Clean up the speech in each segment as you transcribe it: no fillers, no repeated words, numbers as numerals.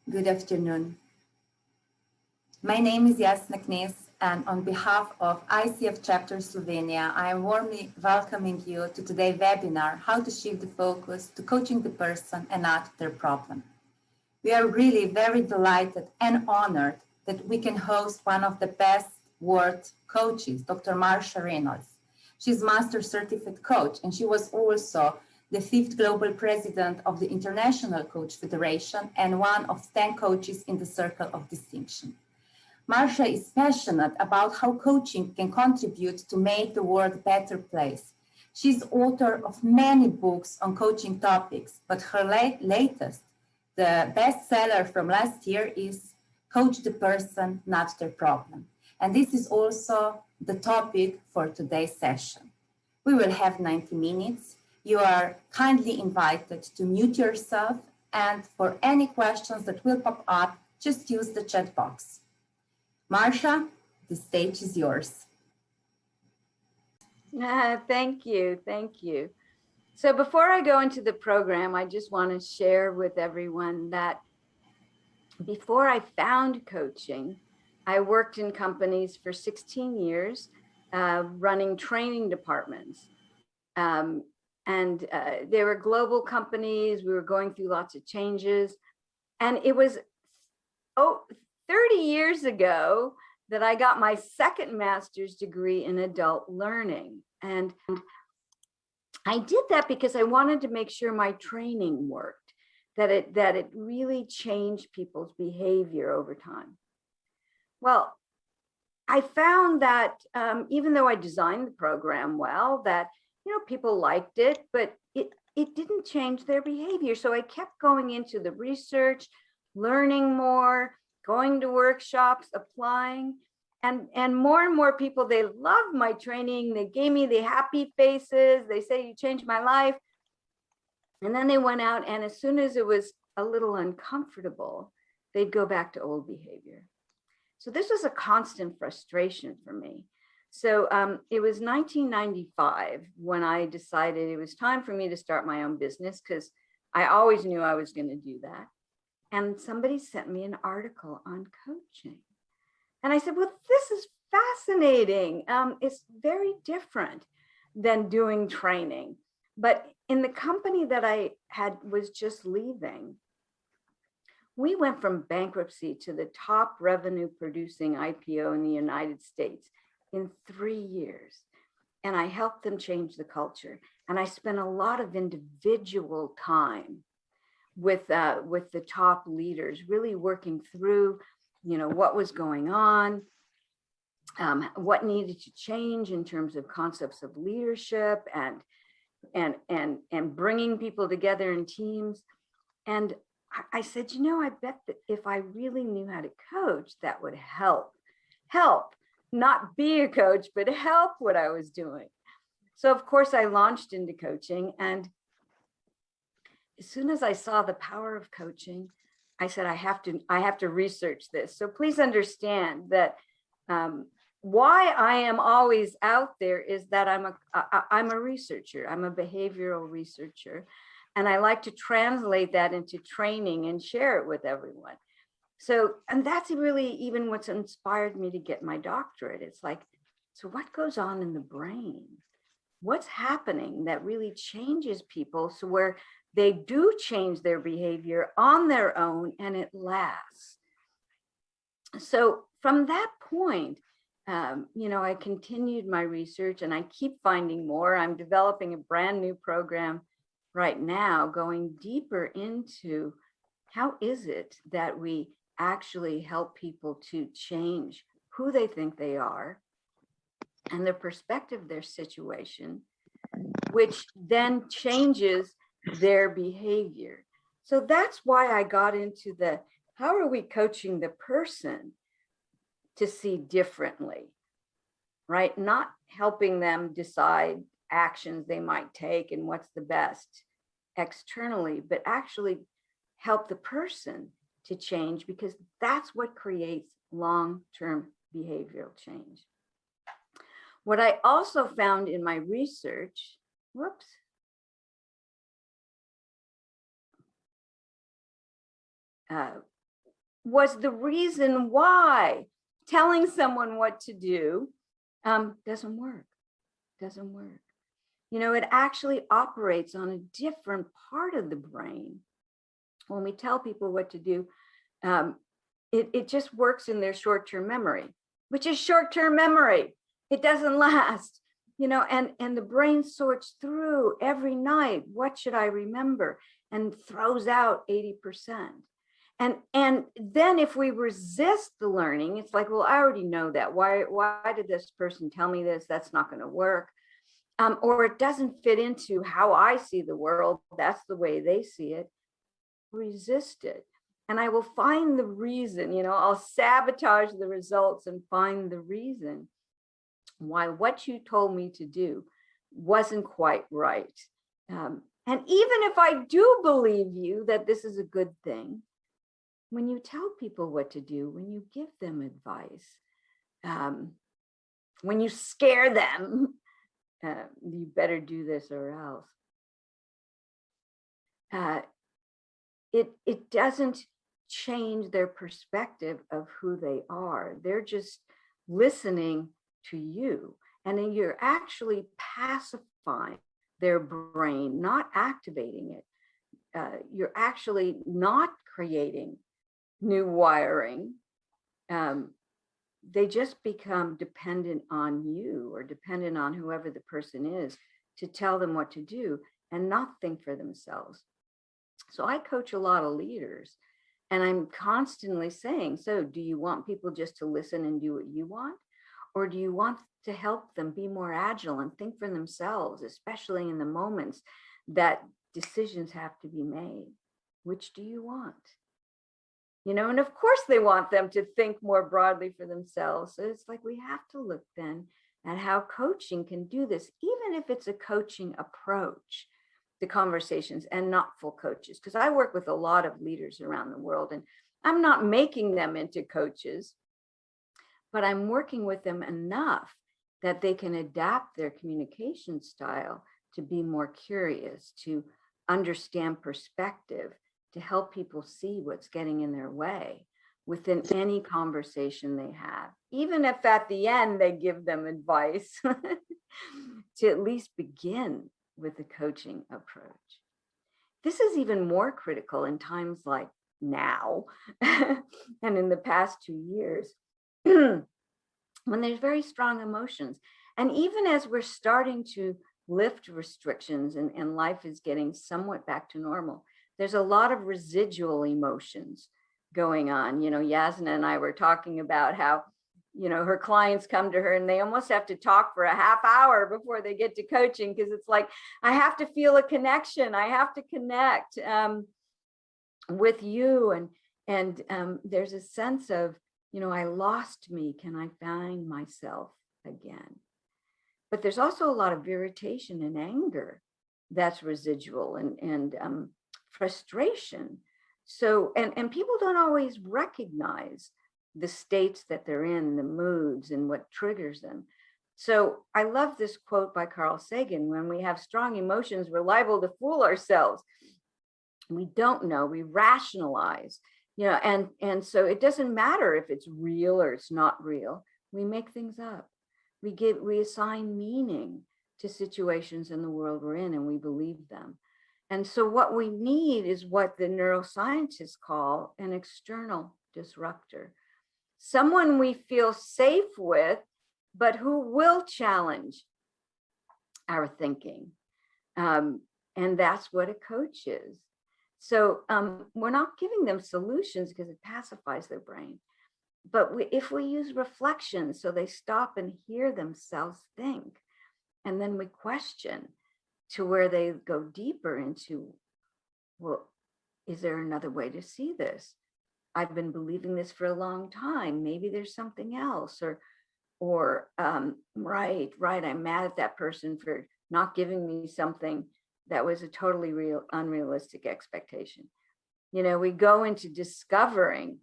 Good afternoon. My name is Jasna Knes, and on behalf of ICF Chapter Slovenia, I am warmly welcoming you to today's webinar, How to Shift the Focus to Coaching the Person and Not Their Problem. We are really very delighted and honored that we can host one of the best world coaches, Dr. Marcia Reynolds. She's Master Certified Coach, and she was also the 5th Global President of the International Coach Federation and one of 10 coaches in the Circle of Distinction. Marcia is passionate about how coaching can contribute to make the world a better place. She's author of many books on coaching topics, but her latest, the bestseller from last year, is Coach the Person, Not Their Problem. And this is also the topic for today's session. We will have 90 minutes. You are kindly invited to mute yourself, and for any questions that will pop up, just use the chat box. Marcia, the stage is yours. Thank you. So before I go into the program, I just want to share with everyone that before I found coaching, I worked in companies for 16 years, running training departments. They were global companies. We were going through lots of changes. And it was 30 years ago that I got my second master's degree in adult learning. And I did that because I wanted to make sure my training worked, that it really changed people's behavior over time. Well, I found that even though I designed the program well, that people liked it, but it didn't change their behavior. So I kept going into the research, learning more, going to workshops, applying, and more people, they loved my training. They gave me the happy faces. They say, you changed my life. And then they went out, and as soon as it was a little uncomfortable, they'd go back to old behavior. So this was a constant frustration for me. So it was 1995 when I decided it was time for me to start my own business, because I always knew I was going to do that. And somebody sent me an article on coaching. And I said, well, this is fascinating. It's very different than doing training. But in the company that I was just leaving, we went from bankruptcy to the top revenue producing IPO in the United States in 3 years. And I helped them change the culture. And I spent a lot of individual time with the top leaders, really working through, what was going on, what needed to change in terms of concepts of leadership and bringing people together in teams. And I said, I bet that if I really knew how to coach, that would help, not be a coach, but help what I was doing. So of course I launched into coaching, and as soon as I saw the power of coaching, I said, I have to research this. So please understand that why I am always out there is that I'm a researcher. I'm a behavioral researcher, and I like to translate that into training and share it with everyone. So, and that's really even what's inspired me to get my doctorate. It's like, so what goes on in the brain? What's happening that really changes people so where they do change their behavior on their own and it lasts? So from that point, I continued my research, and I keep finding more. I'm developing a brand new program right now, going deeper into how is it that we actually help people to change who they think they are and their perspective of their situation, which then changes their behavior. So that's why I got into how are we coaching the person to see differently, right? Not helping them decide actions they might take and what's the best externally, but actually help the person to change, because that's what creates long-term behavioral change. What I also found in my research, was the reason why telling someone what to do doesn't work. It actually operates on a different part of the brain. When we tell people what to do, it just works in their short-term memory, which is short-term memory. It doesn't last, and the brain sorts through every night, what should I remember, and throws out 80%. And then if we resist the learning, it's like, well, I already know that. Why did this person tell me this? That's not going to work. Or it doesn't fit into how I see the world. That's the way they see it. Resist it. And I will find the reason, I'll sabotage the results and find the reason why what you told me to do wasn't quite right. And even if I do believe you that this is a good thing, when you tell people what to do, when you give them advice, when you scare them, you better do this or else. It doesn't change their perspective of who they are. They're just listening to you. And then you're actually pacifying their brain, not activating it. You're actually not creating new wiring. They just become dependent on you or dependent on whoever the person is to tell them what to do and not think for themselves. So I coach a lot of leaders, and I'm constantly saying, so do you want people just to listen and do what you want? Or do you want to help them be more agile and think for themselves, especially in the moments that decisions have to be made? Which do you want? And of course they want them to think more broadly for themselves. So it's like we have to look then at how coaching can do this, even if it's a coaching approach to conversations and not full coaches. Because I work with a lot of leaders around the world, and I'm not making them into coaches, but I'm working with them enough that they can adapt their communication style to be more curious, to understand perspective, to help people see what's getting in their way within any conversation they have, even if at the end they give them advice, to at least begin with the coaching approach. This is even more critical in times like now and in the past 2 years, when there's very strong emotions. And even as we're starting to lift restrictions and life is getting somewhat back to normal, there's a lot of residual emotions going on. Yasna and I were talking about how, her clients come to her and they almost have to talk for a half hour before they get to coaching, because it's like, I have to feel a connection. I have to connect with you. And there's a sense of, I lost me. Can I find myself again? But there's also a lot of irritation and anger that's residual and frustration. So, and people don't always recognize the states that they're in, the moods and what triggers them. So I love this quote by Carl Sagan: when we have strong emotions, we're liable to fool ourselves. We don't know, we rationalize, and so it doesn't matter if it's real or it's not real. We make things up. We assign meaning to situations in the world we're in, and we believe them. And so what we need is what the neuroscientists call an external disruptor. Someone we feel safe with, but who will challenge our thinking. And that's what a coach is. So we're not giving them solutions because it pacifies their brain. But if we use reflection so they stop and hear themselves think, and then we question to where they go deeper into, well, is there another way to see this? I've been believing this for a long time. Maybe there's something else, or right, I'm mad at that person for not giving me something that was a totally unrealistic expectation. We go into discovering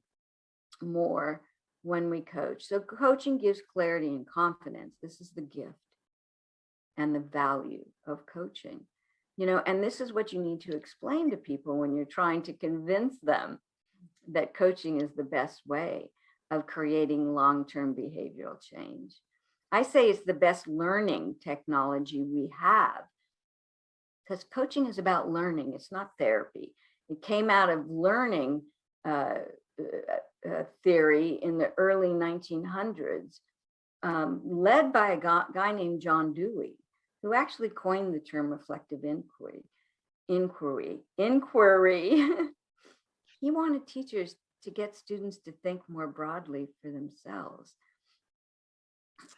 more when we coach. So coaching gives clarity and confidence. This is the gift and the value of coaching, and this is what you need to explain to people when you're trying to convince them that coaching is the best way of creating long-term behavioral change. I say it's the best learning technology we have, because coaching is about learning. It's not therapy. It came out of learning theory in the early 1900s, led by a guy named John Dewey, who actually coined the term reflective inquiry. He wanted teachers to get students to think more broadly for themselves,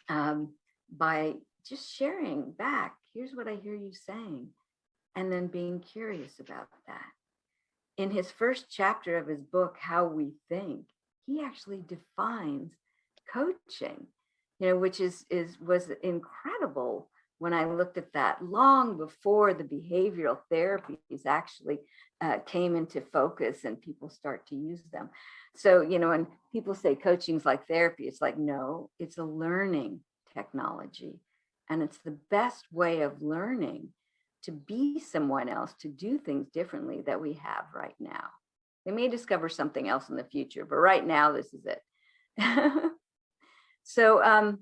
by just sharing back, here's what I hear you saying, and then being curious about that. In his first chapter of his book, How We Think, he actually defines coaching, which was incredible when I looked at that, long before the behavioral therapies actually came into focus and people start to use them. So, when people say coaching's like therapy, it's like, no, it's a learning technology. And it's the best way of learning to be someone else, to do things differently that we have right now. They may discover something else in the future, but right now, this is it. So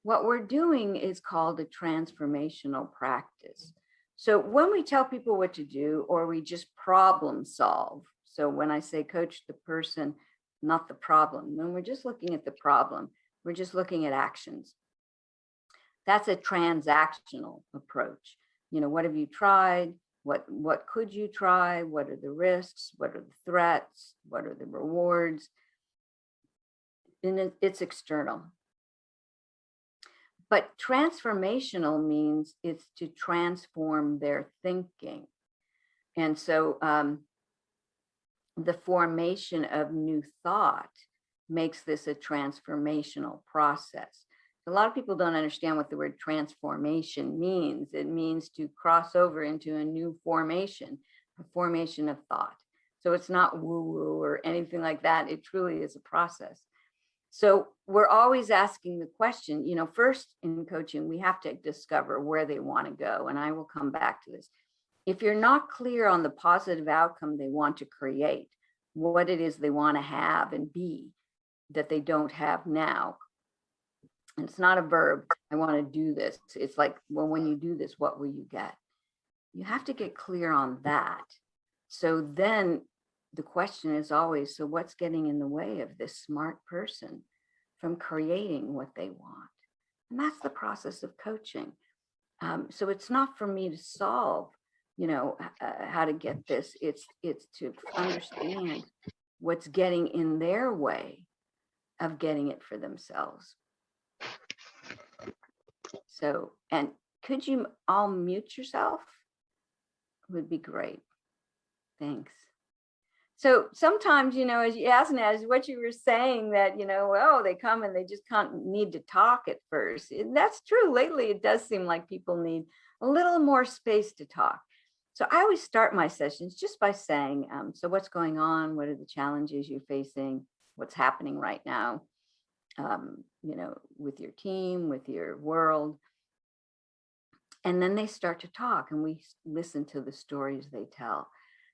what we're doing is called a transformational practice. So when we tell people what to do, or we just problem solve, so when I say coach the person, not the problem, when we're just looking at the problem, we're just looking at actions. That's a transactional approach. What have you tried? What could you try? What are the risks? What are the threats? What are the rewards? And it's external. But transformational means it's to transform their thinking. And so the formation of new thought makes this a transformational process. A lot of people don't understand what the word transformation means. It means to cross over into a new formation, a formation of thought. So it's not woo-woo or anything like that. It truly is a process. So we're always asking the question, first in coaching, we have to discover where they want to go. And I will come back to this. If you're not clear on the positive outcome they want to create, what it is they want to have and be that they don't have now. And it's not a verb, I want to do this. It's like, well, when you do this, what will you get? You have to get clear on that. So then the question is always, so what's getting in the way of this smart person from creating what they want? And that's the process of coaching. So it's not for me to solve, how to get this. It's to understand what's getting in their way of getting it for themselves. So, and could you all mute yourself? Would be great. Thanks. So sometimes, as you asked, as what you were saying, that, they come and they just need to talk at first. And that's true. Lately, it does seem like people need a little more space to talk. So I always start my sessions just by saying, so what's going on? What are the challenges you're facing? What's happening right now? With your team, with your world. And then they start to talk and we listen to the stories they tell.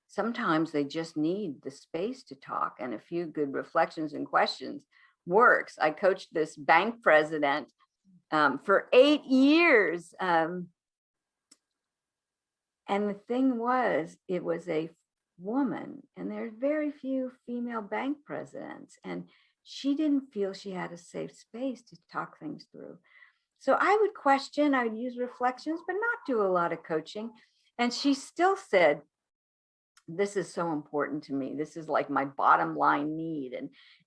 Sometimes they just need the space to talk, and a few good reflections and questions works. I coached this bank president for 8 years. And the thing was, it was a woman, and there's very few female bank presidents. And she didn't feel she had a safe space to talk things through. So I would question, I would use reflections, but not do a lot of coaching. And she still said, this is so important to me. This is like my bottom line need.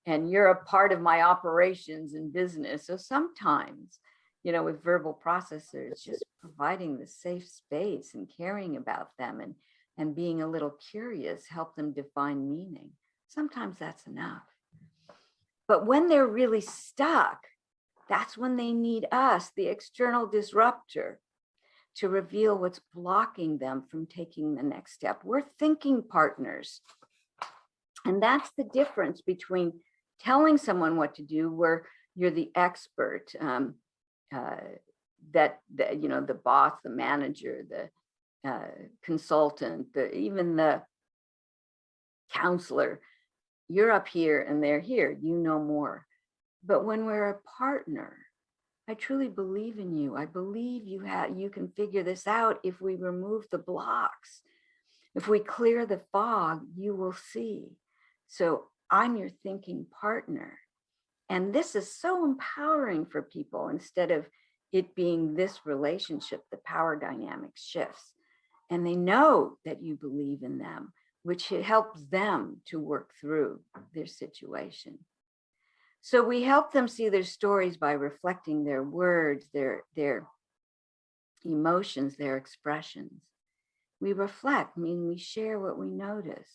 And you're a part of my operations and business. So sometimes, with verbal processors, just providing the safe space and caring about them and being a little curious, help them define meaning. Sometimes that's enough. But when they're really stuck, that's when they need us, the external disruptor, to reveal what's blocking them from taking the next step. We're thinking partners. And that's the difference between telling someone what to do, where you're the expert, the boss, the manager, the consultant, even the counselor. You're up here and they're here. You know more. But when we're a partner, I truly believe in you. I believe you can figure this out. If we remove the blocks, if we clear the fog, you will see. So I'm your thinking partner. And this is so empowering for people. Instead of it being this relationship, the power dynamic shifts. And they know that you believe in them, which helps them to work through their situation. So we help them see their stories by reflecting their words, their emotions, their expressions. We reflect, meaning we share what we notice.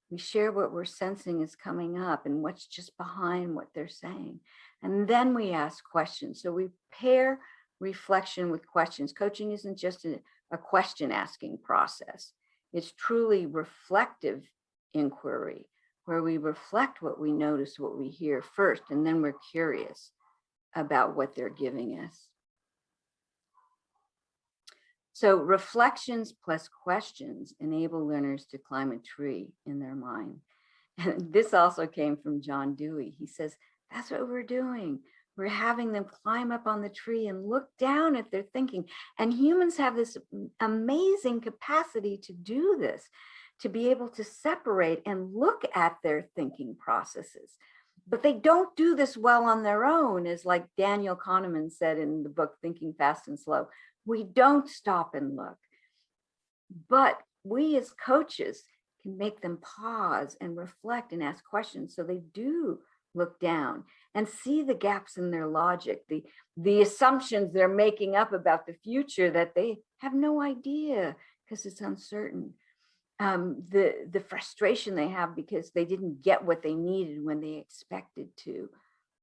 We share what we're sensing is coming up and what's just behind what they're saying. And then we ask questions. So we pair reflection with questions. Coaching isn't just a question asking process. It's truly reflective inquiry, where we reflect what we notice, what we hear first, and then we're curious about what they're giving us. So reflections plus questions enable learners to climb a tree in their mind. And this also came from John Dewey. He says, that's what we're doing. We're having them climb up on the tree and look down at their thinking. And humans have this amazing capacity to do this, to be able to separate and look at their thinking processes. But they don't do this well on their own, as like Daniel Kahneman said in the book, Thinking Fast and Slow. We don't stop and look. But we as coaches can make them pause and reflect and ask questions, so they do look down and see the gaps in their logic, the assumptions they're making up about the future that they have no idea because it's uncertain. The frustration they have because they didn't get what they needed when they expected to,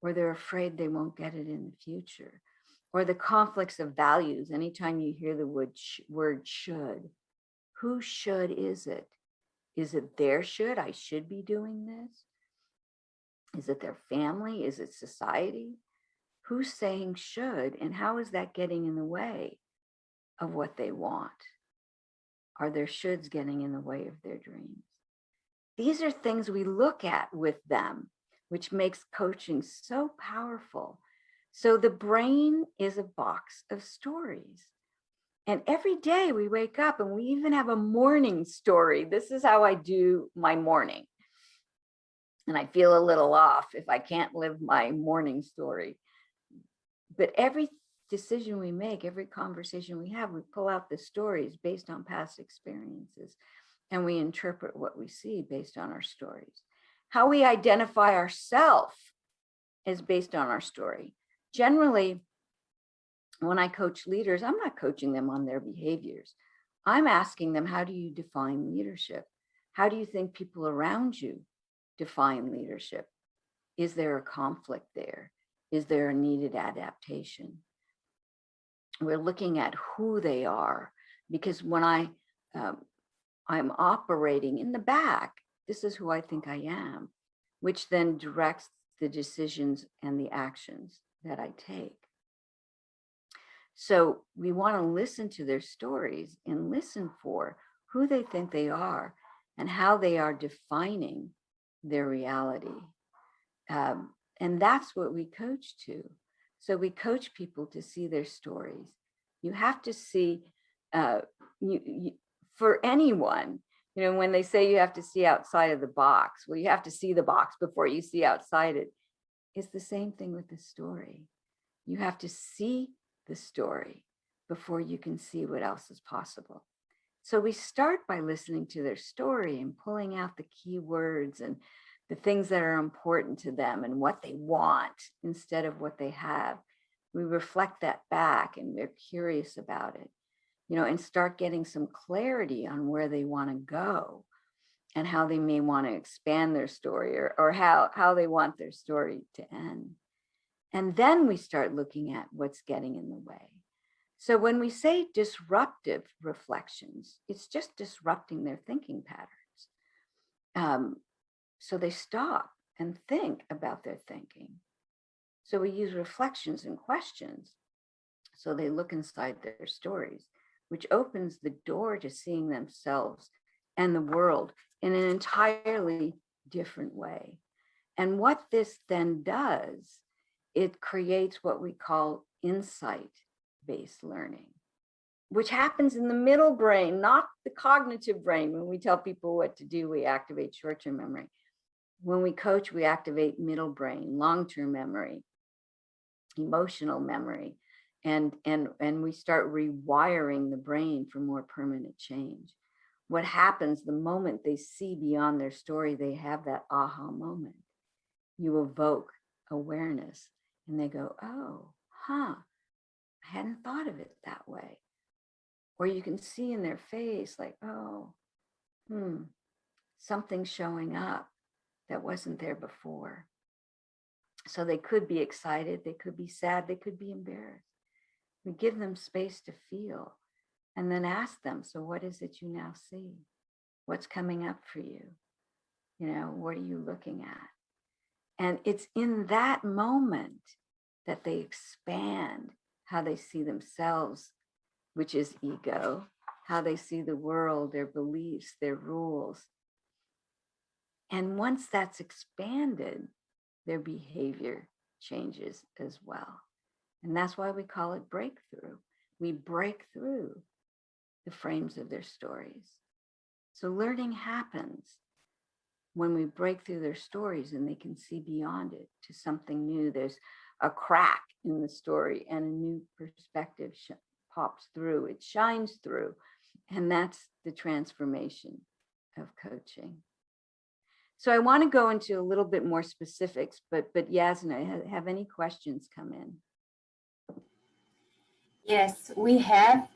or they're afraid they won't get it in the future, or the conflicts of values. Anytime you hear the word should, whose should is it? Is it their should? I should be doing this? Is it their family? Is it society? Who's saying should, and how is that getting in the way of what they want? Are their shoulds getting in the way of their dreams? These are things we look at with them, which makes coaching so powerful. So the brain is a box of stories. And every day we wake up and we even have a morning story. This is how I do my morning. And I feel a little off if I can't live my morning story. But every decision we make, every conversation we have, we pull out the stories based on past experiences, and we interpret what we see based on our stories. How we identify ourselves is based on our story. Generally, when I coach leaders, I'm not coaching them on their behaviors. I'm asking them, how do you define leadership? How do you think people around you define leadership? Is there a conflict there? Is there a needed adaptation? We're looking at who they are, because when I'm operating in the back, this is who I think I am, which then directs the decisions and the actions that I take. So we want to listen to their stories and listen for who they think they are and how they are defining their reality. And that's what we coach to. So we coach people to see their stories. You have to see, for anyone, when they say you have to see outside of the box, well, you have to see the box before you see outside it. It's the same thing with the story. You have to see the story before you can see what else is possible. So we start by listening to their story and pulling out the key words and the things that are important to them and what they want instead of what they have. We reflect that back and we're curious about it, and start getting some clarity on where they want to go and how they may want to expand their story or how they want their story to end. And then we start looking at what's getting in the way. So when we say disruptive reflections, it's just disrupting their thinking patterns. So they stop and think about their thinking. So we use reflections and questions. So they look inside their stories, which opens the door to seeing themselves and the world in an entirely different way. And what this then does, it creates what we call insight-based learning, which happens in the middle brain, not the cognitive brain. When we tell people what to do, we activate short-term memory. When we coach, we activate middle brain, long-term memory, emotional memory, and we start rewiring the brain for more permanent change. What happens the moment they see beyond their story, they have that aha moment. You evoke awareness and they go, oh, I hadn't thought of it that way. Or you can see in their face like, oh, something's showing up that wasn't there before. So they could be excited, they could be sad, they could be embarrassed. We give them space to feel and then ask them, so what is it you now see? What's coming up for you? You know, what are you looking at? And it's in that moment that they expand how they see themselves, which is ego, how they see the world, their beliefs, their rules. And once that's expanded, their behavior changes as well. And that's why we call it breakthrough. We break through the frames of their stories. So learning happens when we break through their stories and they can see beyond it to something new. There's a crack in the story and a new perspective pops through, it shines through. And that's the transformation of coaching. So I want to go into a little bit more specifics, but Yasna, have any questions come in? Yes, we have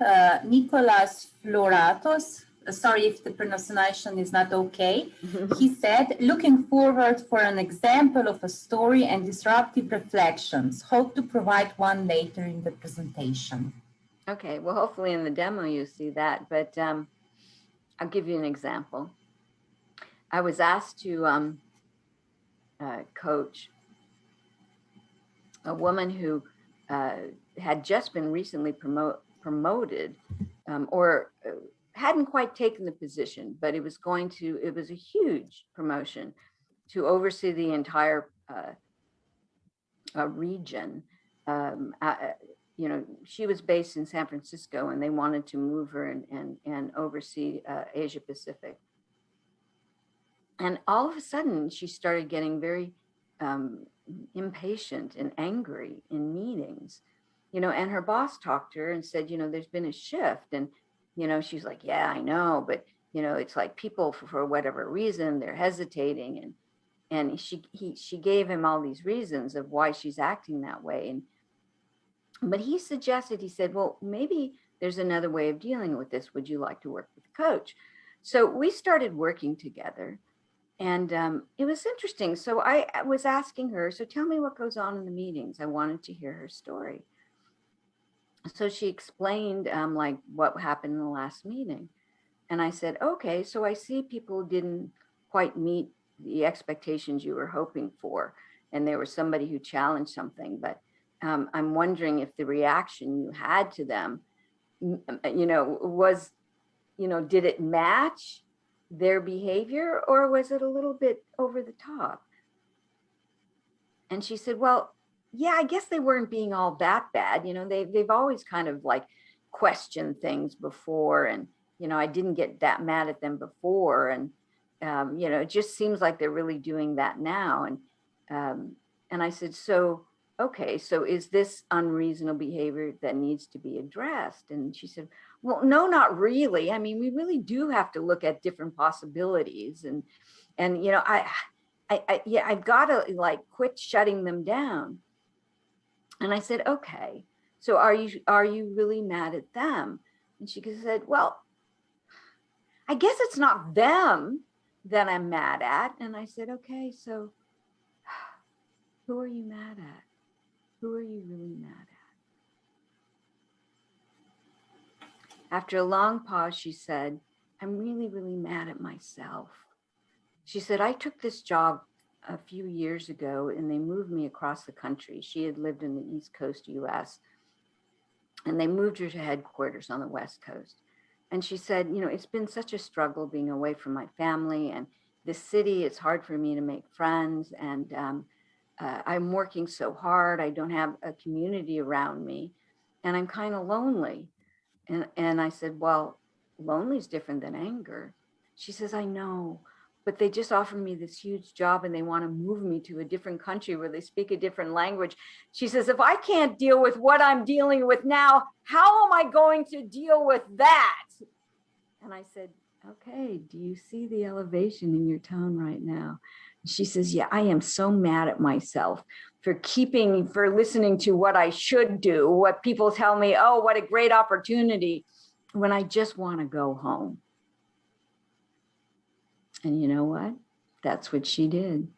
Nicolas Floratos. Sorry if the pronunciation is not okay. He said, looking forward for an example of a story and disruptive reflections. Hope to provide one later in the presentation. Okay, well, hopefully in the demo you see that, but I'll give you an example. I was asked to coach a woman who had just been recently promoted or hadn't quite taken the position, but it was a huge promotion to oversee the entire region. You know, she was based in San Francisco and they wanted to move her and oversee Asia Pacific. And all of a sudden she started getting very impatient and angry in meetings, you know, and her boss talked to her and said, you know, there's been a shift. And, you know, she's like, yeah, I know. But, you know, it's like people for whatever reason, they're hesitating. And she gave him all these reasons of why she's acting that way. But he suggested, he said, well, maybe there's another way of dealing with this. Would you like to work with the coach? So we started working together. And it was interesting. So I was asking her, so tell me what goes on in the meetings. I wanted to hear her story. So she explained like what happened in the last meeting. And I said, okay, so I see people didn't quite meet the expectations you were hoping for. And there was somebody who challenged something, but I'm wondering if the reaction you had to them, you know, was, you know, did it match their behavior or was it a little bit over the top? And she said, well, yeah, I guess they weren't being all that bad. You know, they've always kind of like questioned things before. And, you know, I didn't get that mad at them before. And, you know, it just seems like they're really doing that now. And I said, so, okay, so is this unreasonable behavior that needs to be addressed? And she said, well, no, not really. I mean, we really do have to look at different possibilities. And you know, I've got to like quit shutting them down. And I said, okay, so are you really mad at them? And she said, well, I guess it's not them that I'm mad at. And I said, okay, so who are you mad at? Who are you really mad at? After a long pause, she said, I'm really, really mad at myself. She said, I took this job a few years ago and they moved me across the country. She had lived in the East Coast US and they moved her to headquarters on the West Coast. And she said, you know, it's been such a struggle being away from my family and this city. It's hard for me to make friends. And I'm working so hard. I don't have a community around me. And I'm kind of lonely. And I said, well, lonely is different than anger. She says, I know, but they just offered me this huge job and they want to move me to a different country where they speak a different language. She says, if I can't deal with what I'm dealing with now, how am I going to deal with that? And I said, okay, do you see the elevation in your tone right now? She says, yeah, I am so mad at myself for listening to what I should do, what people tell me, oh, what a great opportunity, when I just want to go home. And you know what? That's what she did.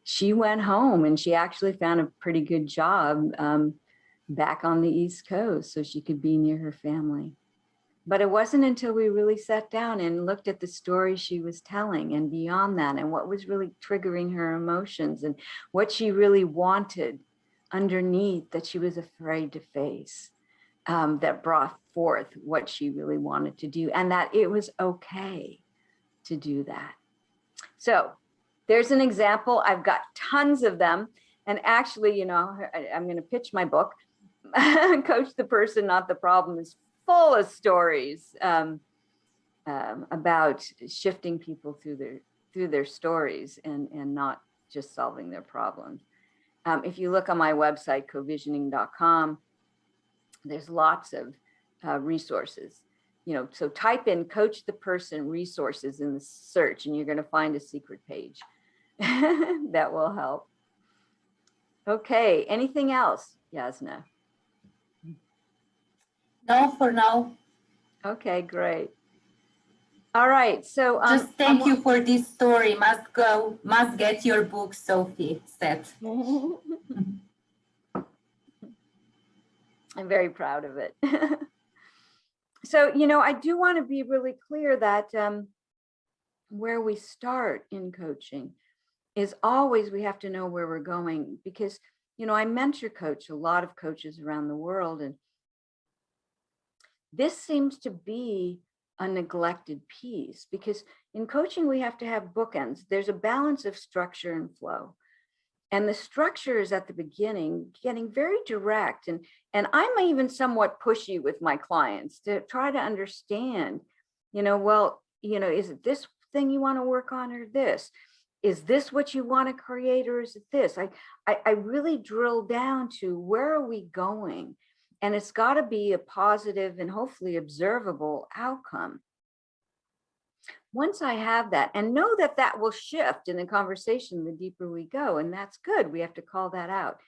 She went home and she actually found a pretty good job back on the East Coast so she could be near her family. But it wasn't until we really sat down and looked at the story she was telling and beyond that, and what was really triggering her emotions and what she really wanted underneath that she was afraid to face, that brought forth what she really wanted to do, and that it was okay to do that. So there's an example. I've got tons of them. And actually, you know, I'm going to pitch my book, Coach the Person, Not the Problem, is full of stories about shifting people through their stories and not just solving their problems. If you look on my website, covisioning.com, there's lots of resources. You know, so type in Coach the Person resources in the search and you're going to find a secret page that will help. Okay, anything else, Yasna? No, for now. Okay, great. All right, so just thank you for this story. Must get your book, Sophie said. I'm very proud of it. So, you know, I do want to be really clear that where we start in coaching is always we have to know where we're going, because, you know, I mentor coach a lot of coaches around the world, and this seems to be a neglected piece, because in coaching we have to have bookends. There's a balance of structure and flow. And the structure is at the beginning, getting very direct. And I'm even somewhat pushy with my clients to try to understand, you know, well, you know, is it this thing you want to work on or this? Is this what you want to create or is it this? I really drill down to where are we going? And it's got to be a positive and hopefully observable outcome. Once I have that, and know that that will shift in the conversation the deeper we go, and that's good. We have to call that out.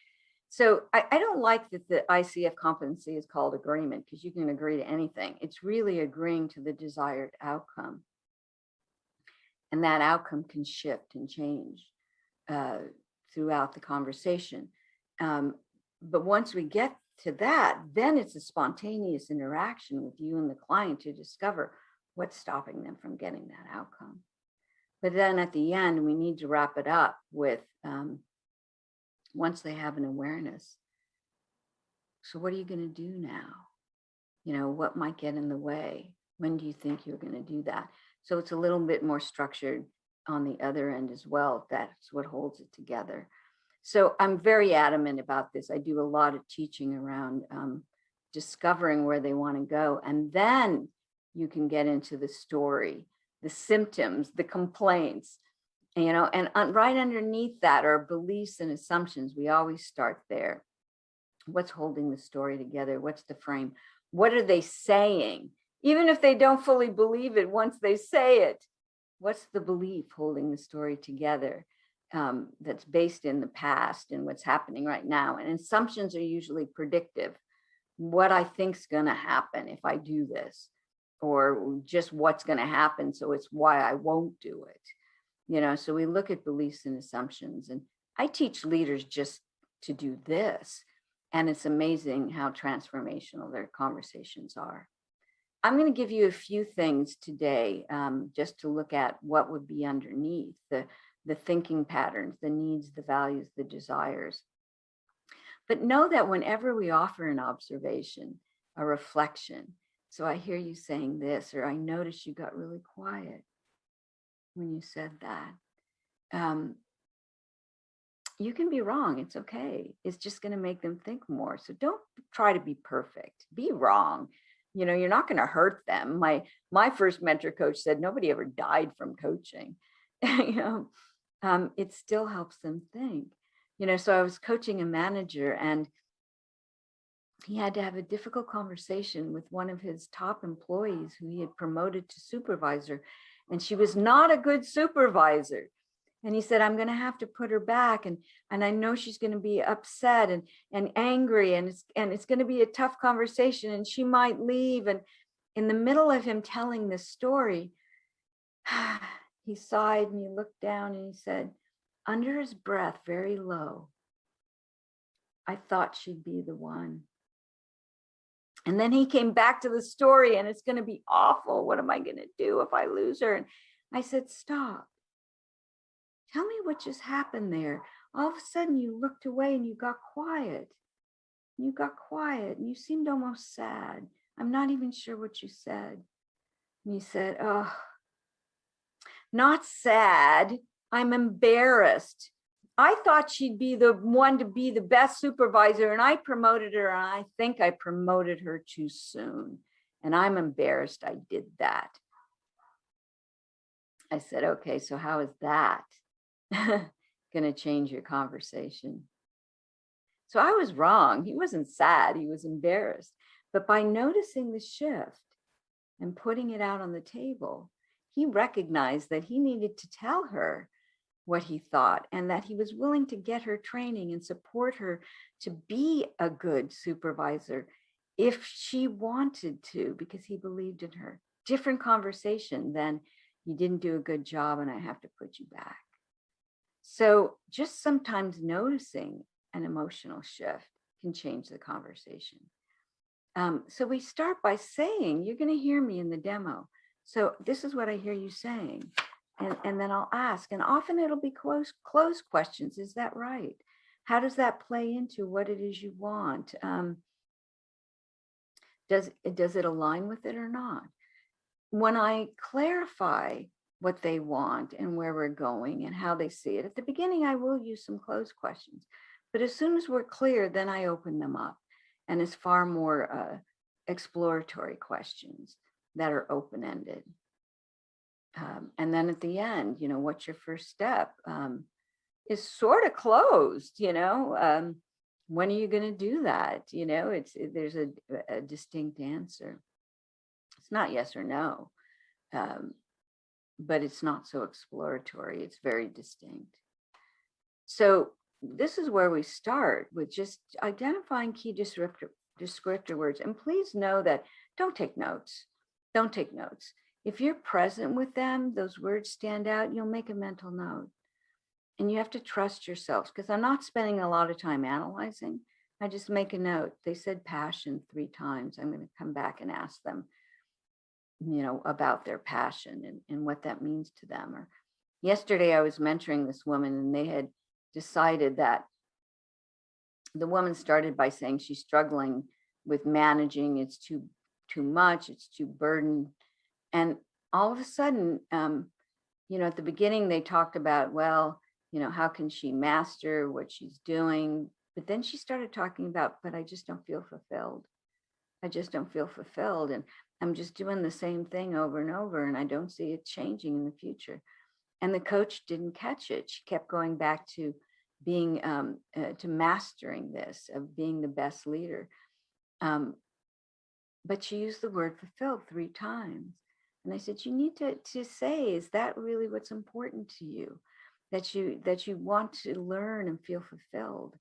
So I don't like that the ICF competency is called agreement, because you can agree to anything. It's really agreeing to the desired outcome. And that outcome can shift and change throughout the conversation. But once we get to that, then it's a spontaneous interaction with you and the client to discover what's stopping them from getting that outcome. But then at the end, we need to wrap it up with, once they have an awareness, so what are you going to do now? You know, what might get in the way? When do you think you're going to do that? So it's a little bit more structured on the other end as well. That's what holds it together. So I'm very adamant about this. I do a lot of teaching around discovering where they want to go. And then you can get into the story, the symptoms, the complaints, you know, and right underneath that are beliefs and assumptions. We always start there. What's holding the story together? What's the frame? What are they saying? Even if they don't fully believe it, once they say it, what's the belief holding the story together that's based in the past and what's happening right now? And assumptions are usually predictive. What I think's going to happen if I do this, or just what's going to happen, so it's why I won't do it. You know, so we look at beliefs and assumptions, and I teach leaders just to do this. And it's amazing how transformational their conversations are. I'm going to give you a few things today just to look at what would be underneath the thinking patterns, the needs, the values, the desires. But know that whenever we offer an observation, a reflection, So I hear you saying this, or I noticed you got really quiet when you said that. You can be wrong. It's okay. It's just going to make them think more. So don't try to be perfect. Be wrong. You know, you're not going to hurt them. My first mentor coach said nobody ever died from coaching. It still helps them think. You know, so I was coaching a manager, and he had to have a difficult conversation with one of his top employees who he had promoted to supervisor, and she was not a good supervisor. And he said, I'm going to have to put her back. And I know she's going to be upset and angry. And it's going to be a tough conversation, and she might leave. And in the middle of him telling this story, he sighed and he looked down and he said, under his breath, very low, I thought she'd be the one. And then he came back to the story, and it's going to be awful. What am I going to do if I lose her? And I said, stop. Tell me what just happened there. All of a sudden you looked away and you got quiet. You got quiet and you seemed almost sad. I'm not even sure what you said. And you said, oh, not sad. I'm embarrassed. I thought she'd be the one to be the best supervisor, and I promoted her, and I think I promoted her too soon. And I'm embarrassed I did that. I said, okay, so how is that going to change your conversation? So I was wrong. He wasn't sad. He was embarrassed. But by noticing the shift and putting it out on the table, he recognized that he needed to tell her what he thought, and that he was willing to get her training and support her to be a good supervisor if she wanted to, because he believed in her. Different conversation than, you didn't do a good job and I have to put you back. So just sometimes noticing an emotional shift can change the conversation. So we start by saying, you're going to hear me in the demo. So this is what I hear you saying. And then I'll ask, and often it'll be closed questions. Is that right? How does that play into what it is you want? Does it align with it or not? When I clarify what they want and where we're going and how they see it, at the beginning, I will use some closed questions. But as soon as we're clear, then I open them up. And it's far more exploratory questions that are open-ended. And then at the end, you know, what's your first step? Is sort of closed, you know. When are you going to do that? You know, there's a distinct answer. It's not yes or no, but it's not so exploratory. It's very distinct. So this is where we start with just identifying key descriptor words. And please know that don't take notes. Don't take notes. If you're present with them, those words stand out, you'll make a mental note. And you have to trust yourselves, because I'm not spending a lot of time analyzing. I just make a note. They said passion 3 times. I'm going to come back and ask them, you know, about their passion and what that means to them. Or yesterday I was mentoring this woman, and they had decided that the woman started by saying she's struggling with managing. It's too much. It's too burdened. And all of a sudden, you know, at the beginning, they talked about, well, you know, how can she master what she's doing? But then she started talking about, but I just don't feel fulfilled. I just don't feel fulfilled. And I'm just doing the same thing over and over, and I don't see it changing in the future. And the coach didn't catch it. She kept going back to being, to mastering this, of being the best leader. But she used the word fulfilled 3 times. And I said, you need to say, is that really what's important to you? That you want to learn and feel fulfilled,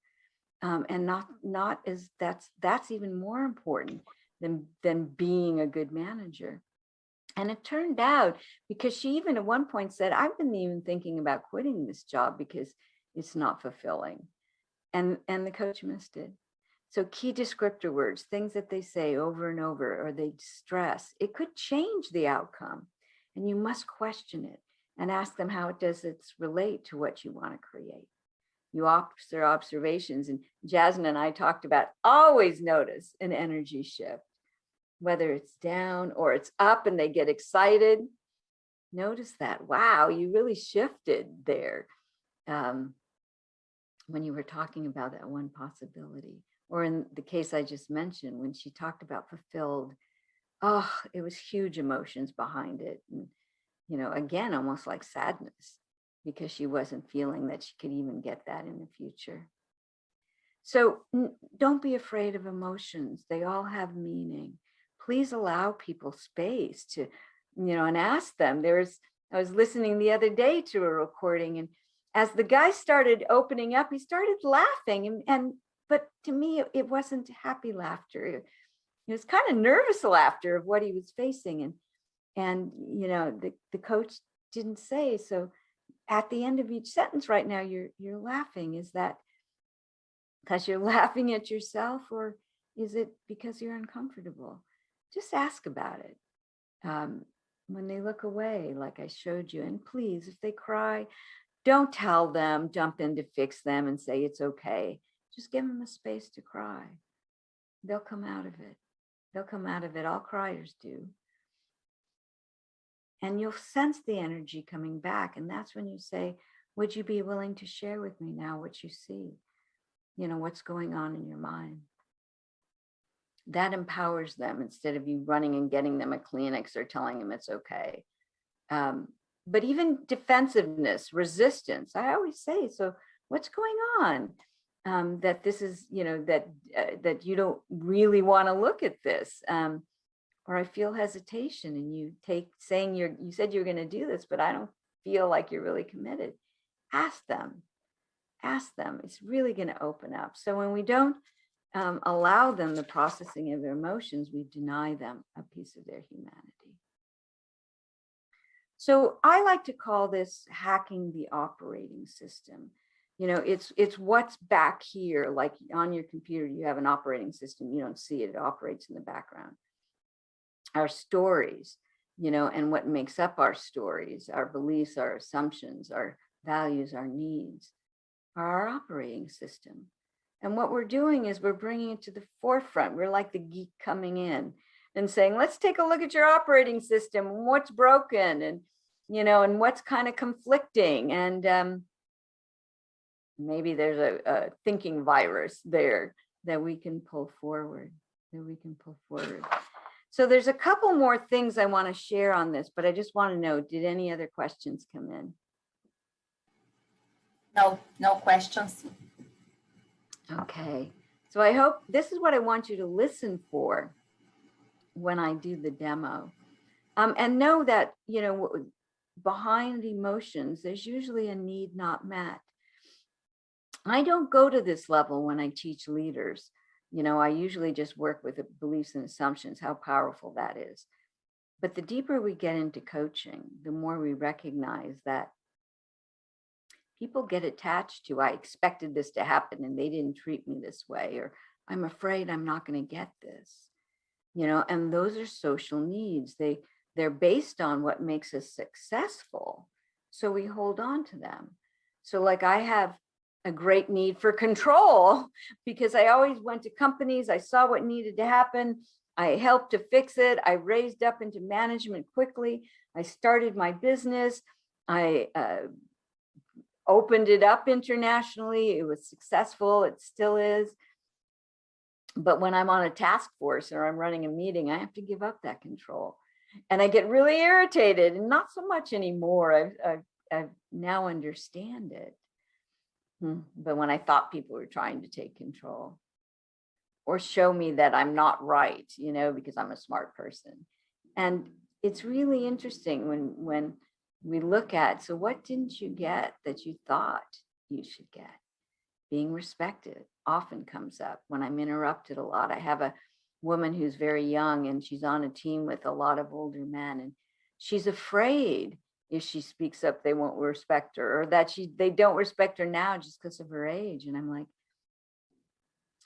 and not as that's even more important than being a good manager. And it turned out, because she even at one point said, I've been even thinking about quitting this job because it's not fulfilling. And the coach missed it. So key descriptor words, things that they say over and over, or they stress, it could change the outcome. And you must question it and ask them how does it relate to what you want to create. You offer observations, and Jasmine and I talked about always notice an energy shift. whether it's down or it's up and they get excited. Notice that. Wow, you really shifted there when you were talking about that one possibility. Or in the case I just mentioned, when she talked about fulfilled, oh, it was huge emotions behind it. And, you know, again, almost like sadness, because she wasn't feeling that she could even get that in the future. So don't be afraid of emotions. They all have meaning. Please allow people space to, you know, and ask them. I was listening the other day to a recording, and as the guy started opening up, he started laughing. But to me, it wasn't happy laughter. It was kind of nervous laughter of what he was facing. And you know, the coach didn't say, so at the end of each sentence right now, you're laughing. Is that because you're laughing at yourself, or is it because you're uncomfortable? Just ask about it. When they look away, like I showed you, and please, if they cry, don't tell them, jump in to fix them and say it's okay. Just give them a space to cry. They'll come out of it. They'll come out of it. All criers do. And you'll sense the energy coming back. And that's when you say, would you be willing to share with me now what you see? You know, what's going on in your mind? That empowers them instead of you running and getting them a Kleenex or telling them it's okay. But even defensiveness, resistance, I always say, so what's going on? That this is, you know, that you don't really want to look at this. Or I feel hesitation, and you saying you said you're going to do this, but I don't feel like you're really committed. Ask them. It's really going to open up. So when we don't allow them the processing of their emotions, we deny them a piece of their humanity. So I like to call this hacking the operating system. You know, it's what's back here, like on your computer, you have an operating system, you don't see it, it operates in the background. Our stories, you know, and what makes up our stories, our beliefs, our assumptions, our values, our needs, are our operating system. And what we're doing is we're bringing it to the forefront. We're like the geek coming in and saying, let's take a look at your operating system, what's broken, and, you know, and what's kind of conflicting. And maybe there's a thinking virus there that we can pull forward, So there's a couple more things I want to share on this, but I just want to know, did any other questions come in? No questions. Okay, so I hope this is what I want you to listen for when I do the demo. And know that, you know, behind emotions, there's usually a need not met. I don't go to this level when I teach leaders. You know, I usually just work with the beliefs and assumptions, how powerful that is. But the deeper we get into coaching, the more we recognize that people get attached to, I expected this to happen and they didn't treat me this way, or I'm afraid I'm not going to get this, you know, and those are social needs. They're based on what makes us successful. So we hold on to them. So like I have a great need for control because I always went to companies. I saw what needed to happen. I helped to fix it. I raised up into management quickly. I started my business. I opened it up internationally. It was successful. It still is. But when I'm on a task force or I'm running a meeting, I have to give up that control. And I get really irritated, and not so much anymore. I now understand it. But when I thought people were trying to take control or show me that I'm not right, you know, because I'm a smart person. And it's really interesting when we look at, so what didn't you get that you thought you should get? Being respected often comes up when I'm interrupted a lot. I have a woman who's very young and she's on a team with a lot of older men, and she's afraid if she speaks up, they won't respect her, or that they don't respect her now just because of her age. And I'm like,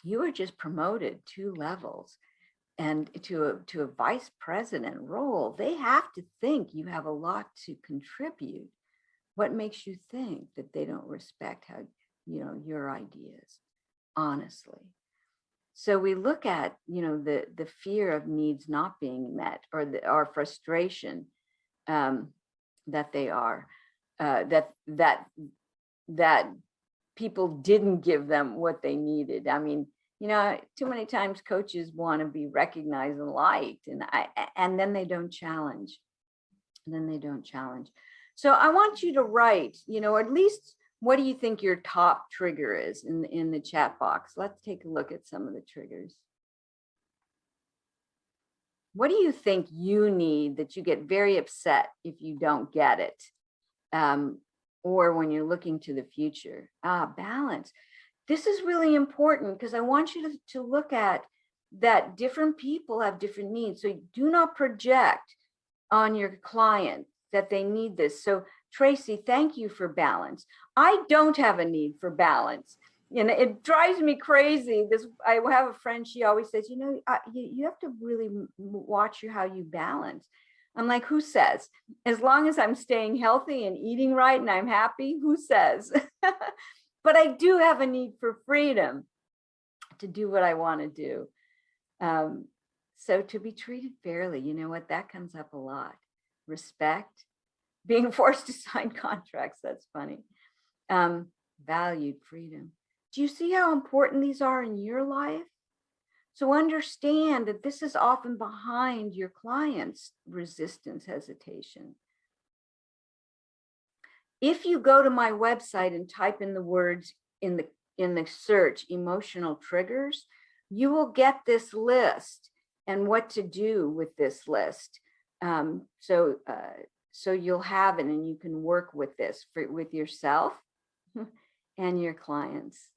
you were just promoted 2 levels and to a vice president role. They have to think you have a lot to contribute. What makes you think that they don't respect how, you know, your ideas? Honestly. So we look at, the fear of needs not being met, or our frustration that they are, that people didn't give them what they needed. I mean, too many times coaches want to be recognized and liked, and then they don't challenge. So I want you to write, at least, what do you think your top trigger is in the chat box? Let's take a look at some of the triggers. What do you think you need that you get very upset if you don't get it? Or when you're looking to the future? Balance. This is really important because I want you to look at that different people have different needs. So do not project on your client that they need this. So Tracy, thank you for balance. I don't have a need for balance. It drives me crazy. I have a friend, she always says, you have to really watch how you balance. I'm like, who says? As long as I'm staying healthy and eating right and I'm happy, who says? But I do have a need for freedom to do what I want to do. So to be treated fairly, what, that comes up a lot. Respect, being forced to sign contracts, that's funny. Valued, freedom. Do you see how important these are in your life? So understand that this is often behind your client's resistance, hesitation. If you go to my website and type in the words in the search, emotional triggers, you will get this list and what to do with this list. So you'll have it and you can work with this with yourself and your clients.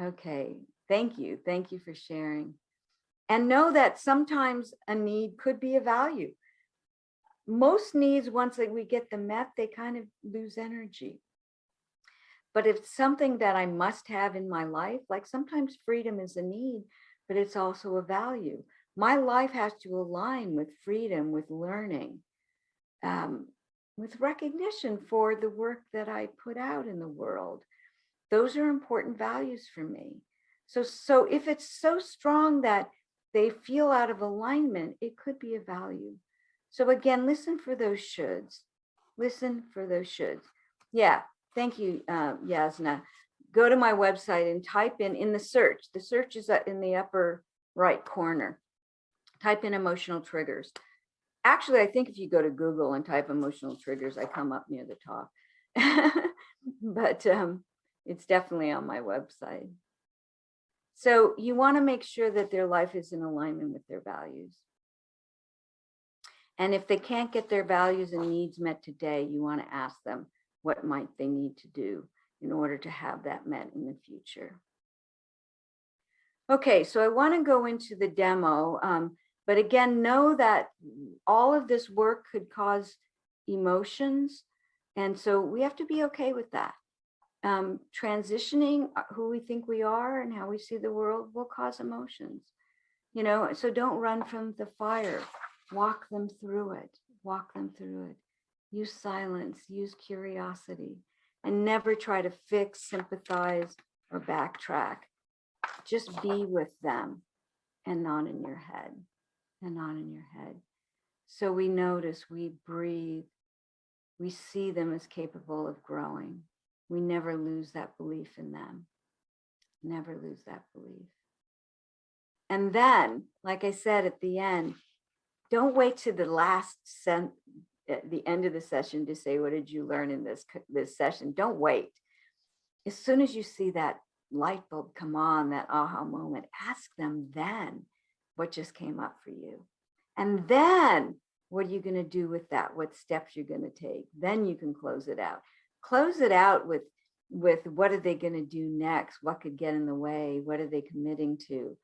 Okay, thank you. Thank you for sharing. And know that sometimes a need could be a value. Most needs, once we get them met, they kind of lose energy. But if it's something that I must have in my life, like sometimes freedom is a need, but it's also a value. My life has to align with freedom, with learning, with recognition for the work that I put out in the world. Those are important values for me. So if it's so strong that they feel out of alignment, it could be a value. So again, listen for those shoulds. Listen for those shoulds. Yeah, thank you, Yasna. Go to my website and type in the search. The search is in the upper right corner. Type in emotional triggers. Actually, I think if you go to Google and type emotional triggers, I come up near the top. But it's definitely on my website. So you want to make sure that their life is in alignment with their values. And if they can't get their values and needs met today, you want to ask them what might they need to do in order to have that met in the future. Okay, so I want to go into the demo, but again, know that all of this work could cause emotions. And so we have to be okay with that. Transitioning who we think we are and how we see the world will cause emotions, so don't run from the fire. Walk them through it. Walk them through it. Use silence, use curiosity, and never try to fix, sympathize, or backtrack. Just be with them and not in your head, and not in your head. So we notice, we breathe, we see them as capable of growing. We never lose that belief in them. Never lose that belief. And then, like I said at the end, don't wait to the at the end of the session to say, what did you learn in this session? Don't wait. As soon as you see that light bulb come on, that aha moment, ask them then what just came up for you. And then what are you going to do with that? What steps you're going to take? Then you can close it out. Close it out with what are they going to do next? What could get in the way? What are they committing to?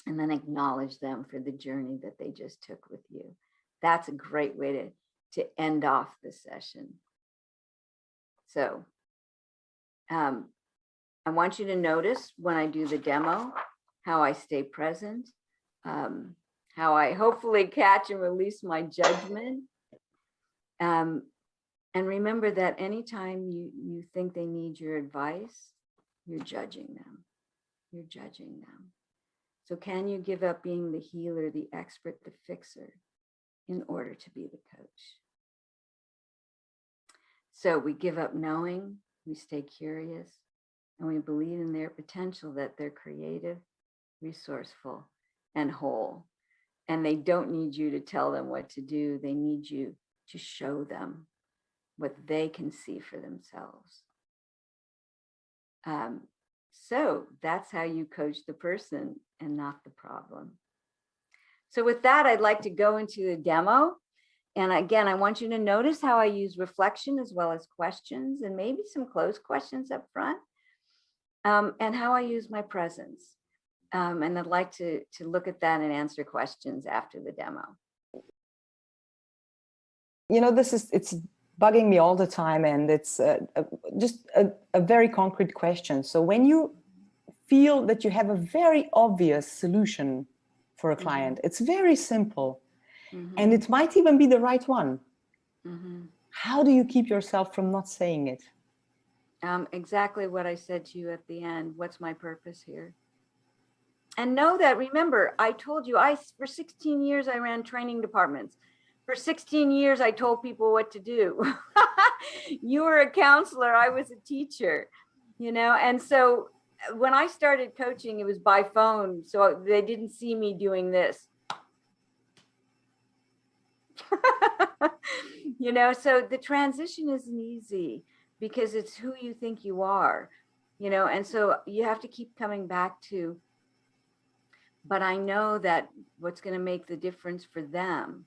And then acknowledge them for the journey that they just took with you. That's a great way to end off the session. So I want you to notice when I do the demo, how I stay present, how I hopefully catch and release my judgment. And remember that anytime you think they need your advice, you're judging them. you're judging them. So can you give up being the healer, the expert, the fixer in order to be the coach? So we give up knowing, we stay curious, and we believe in their potential, that they're creative, resourceful, and whole. And they don't need you to tell them what to do. They need you to show them what they can see for themselves. So that's how you coach the person and not the problem. So with that, I'd like to go into the demo. And again, I want you to notice how I use reflection as well as questions, and maybe some closed questions up front, and how I use my presence. And I'd like to look at that and answer questions after the demo. It's bugging me all the time, and it's just a very concrete question. So when you feel that you have a very obvious solution for a client, it's very simple, and it might even be the right one. How do you keep yourself from not saying it? Exactly what I said to you at the end. What's my purpose here? And know that, remember, I told you, for 16 years, I ran training departments. For 16 years, I told people what to do. You were a counselor, I was a teacher, and so when I started coaching, it was by phone. So they didn't see me doing this. So the transition isn't easy because it's who you think you are, and so you have to keep coming back to, but I know that what's going to make the difference for them